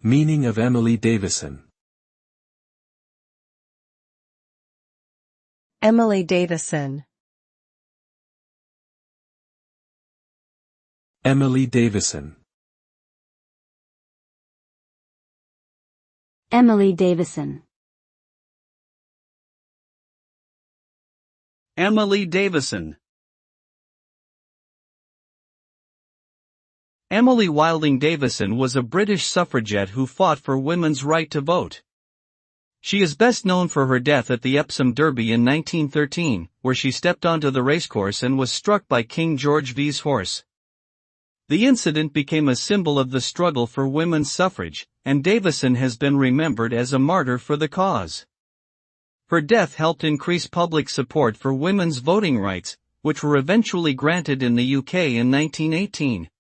Meaning of Emily Davison. Emily Davison. Emily Davison. Emily Davison. Emily Davison. Emily Wilding Davison was a British suffragette who fought for women's right to vote. She is best known for her death at the Epsom Derby in 1913, where she stepped onto the racecourse and was struck by King George V's horse. The incident became a symbol of the struggle for women's suffrage, and Davison has been remembered as a martyr for the cause. Her death helped increase public support for women's voting rights, which were eventually granted in the UK in 1918.